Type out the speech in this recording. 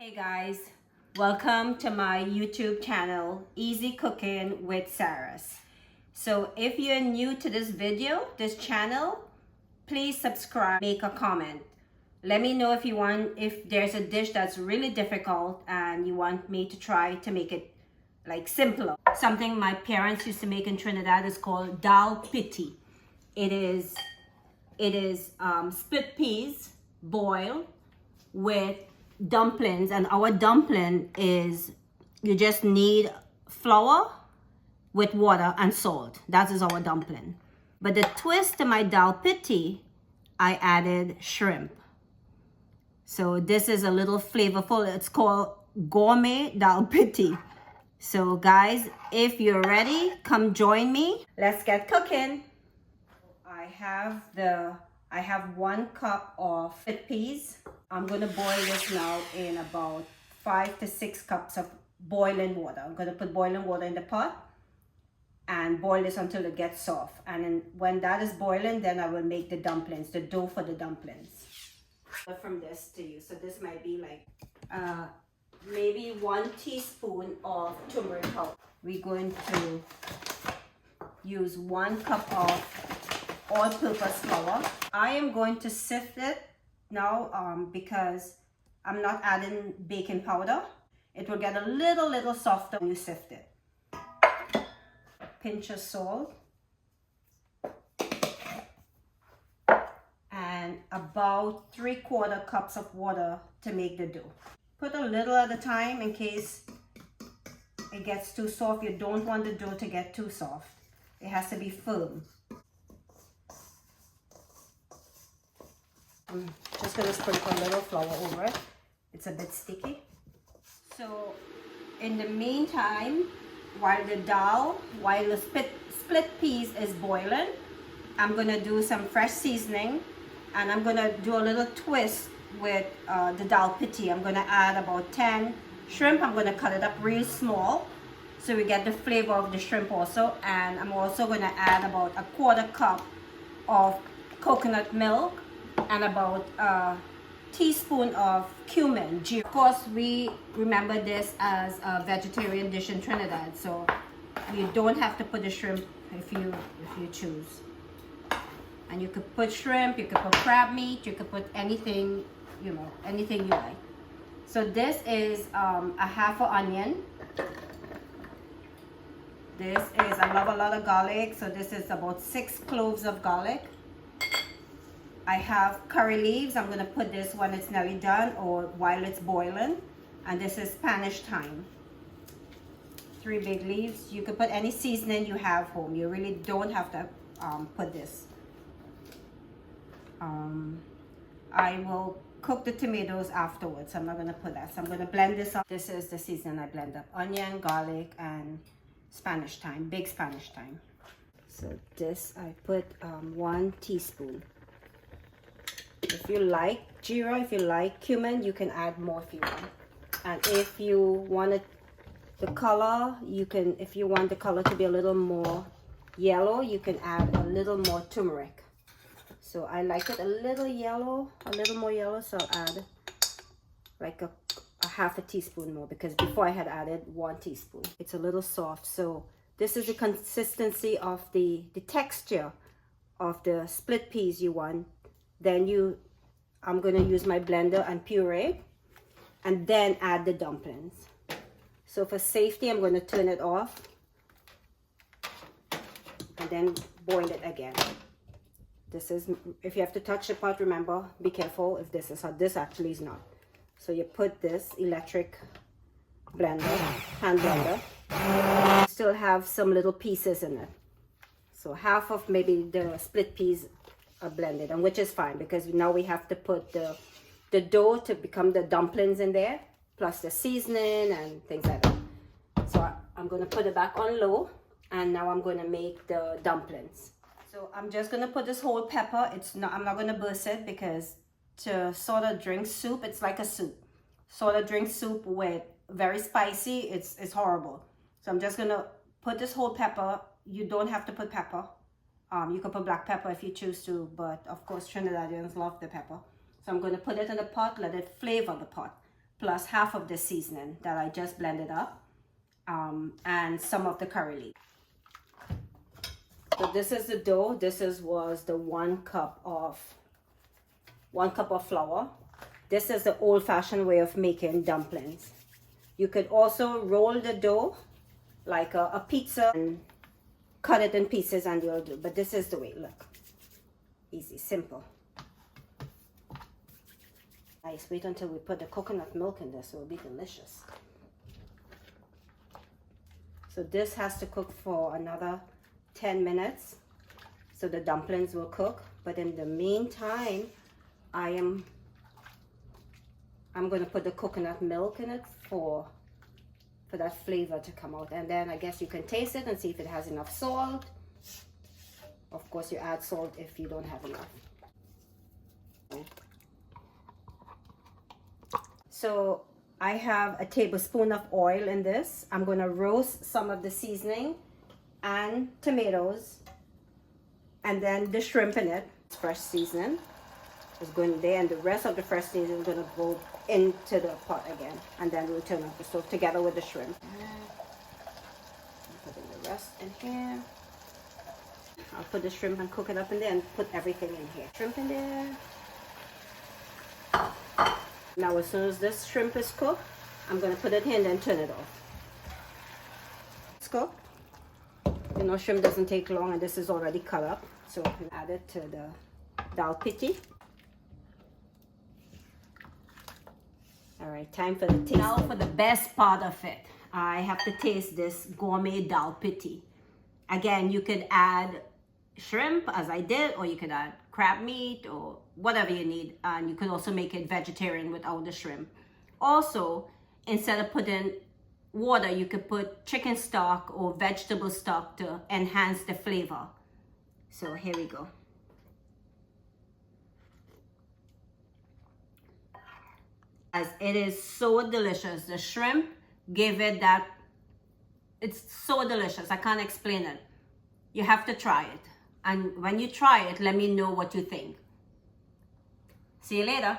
Hey guys, welcome to my YouTube channel, Easy Cooking with Sarah's. So if you're new to this video, this channel, please subscribe, make a comment. Let me know if there's a dish that's really difficult and you want me to try to make it like simpler. Something my parents used to make in Trinidad is called Dahl-Pittie. It is split peas boiled with dumplings, and our dumpling is you just need flour with water and salt. That is our dumpling. But the twist to my Dahl-Pittie, I added shrimp. So this is a little flavorful. It's called gourmet Dahl-Pittie. So guys, if you're ready, come join me. Let's get cooking. I have 1 cup of split peas. I'm going to boil this now in about 5 to 6 cups of boiling water. I'm going to put boiling water in the pot and boil this until it gets soft. And then when that is boiling, then I will make the dumplings, the dough for the dumplings. From this to you. So this might be like maybe 1 teaspoon of turmeric powder. We're going to use 1 cup of all-purpose flour. I am going to sift it now because I'm not adding baking powder. It will get a little softer when you sift it. Pinch of salt and about 3/4 cups of water to make the dough. Put a little at a time in case it gets too soft. You don't want the dough to get too soft. It has to be firm. I'm just going to sprinkle a little flour over it. It's a bit sticky. So in the meantime, while the split peas is boiling, I'm going to do some fresh seasoning, and I'm going to do a little twist with the Dahl-Pittie. I'm going to add about 10 shrimp. I'm going to cut it up real small so we get the flavor of the shrimp also. And I'm also going to add about 1/4 cup of coconut milk and about a teaspoon of cumin. Of course, we remember this as a vegetarian dish in Trinidad, so you don't have to put the shrimp if you choose. And you could put shrimp, you could put crab meat, you could put anything, anything you like. So this is a 1/2 onion. I love a lot of garlic, so this is about 6 cloves of garlic. I have curry leaves. I'm going to put this when it's nearly done or while it's boiling. And this is Spanish thyme. 3 big leaves. You could put any seasoning you have home. You really don't have to put this. I will cook the tomatoes afterwards. I'm not going to put that. So I'm going to blend this up. This is the seasoning I blend up. Onion, garlic, and Spanish thyme. Big Spanish thyme. So this I put 1 teaspoon. If you like jeera, if you like cumin, you can add more if you want. And if you want the color, if you want the color to be a little more yellow, you can add a little more turmeric. So I like it a little more yellow, so I'll add like a 1/2 teaspoon more, because before I had added 1 teaspoon. It's a little soft. So this is the consistency of the texture of the split peas you want. Then I'm going to use my blender and puree and then add the dumplings. So for safety, I'm going to turn it off and then boil it again. If you have to touch the pot, remember, be careful if this is hot. This actually is not. So you put this electric blender, hand blender, still have some little pieces in it. So half of maybe the split peas are blended, and which is fine, because now we have to put the dough to become the dumplings in there, plus the seasoning and things like that. So I'm going to put it back on low, and now I'm going to make the dumplings. So I'm just going to put this whole pepper. I'm not going to burst it, because to sort of drink soup, it's like a soup. Sort of drink soup with very spicy, it's horrible. So I'm just going to put this whole pepper. You don't have to put pepper. You could put black pepper if you choose to, but of course Trinidadians love the pepper. So I'm going to put it in the pot, let it flavor the pot. plus half of the seasoning that I just blended up, and some of the curry leaf. So this is the dough. Was the 1 cup of flour. This is the old-fashioned way of making dumplings. You could also roll the dough like a pizza and cut it in pieces and you'll do. But this is the way. Look, easy, simple. Nice. Wait until we put the coconut milk in this. It will be delicious. So this has to cook for another 10 minutes. So the dumplings will cook. But in the meantime, I'm going to put the coconut milk in it for that flavor to come out. And then I guess you can taste it and see if it has enough salt. Of course, you add salt if you don't have enough. So I have a tablespoon of oil in this. I'm going to roast some of the seasoning and tomatoes, and then the shrimp in it. Fresh seasoning is going there, and the rest of the fresh seasoning is going to go into the pot again, and then we'll turn off the stove together with the shrimp. Put in the rest in here. I'll put the shrimp and cook it up in there and put everything in here. Shrimp in there. Now as soon as this shrimp is cooked, I'm going to put it here and then turn it off. It's cooked. You know, shrimp doesn't take long, and this is already cut up. So I can add it to the Dahl-Pittie. All right, time for the taste. Now for the best part of it. I have to taste this gourmet Dahl-Pittie. Again, you could add shrimp as I did, or you could add crab meat or whatever you need, and you could also make it vegetarian without the shrimp. Also, instead of putting water, you could put chicken stock or vegetable stock to enhance the flavor. So here we go. As it is so delicious. The shrimp gave it that, it's so delicious. I can't explain it. You have to try it. And when you try it, let me know what you think. See you later.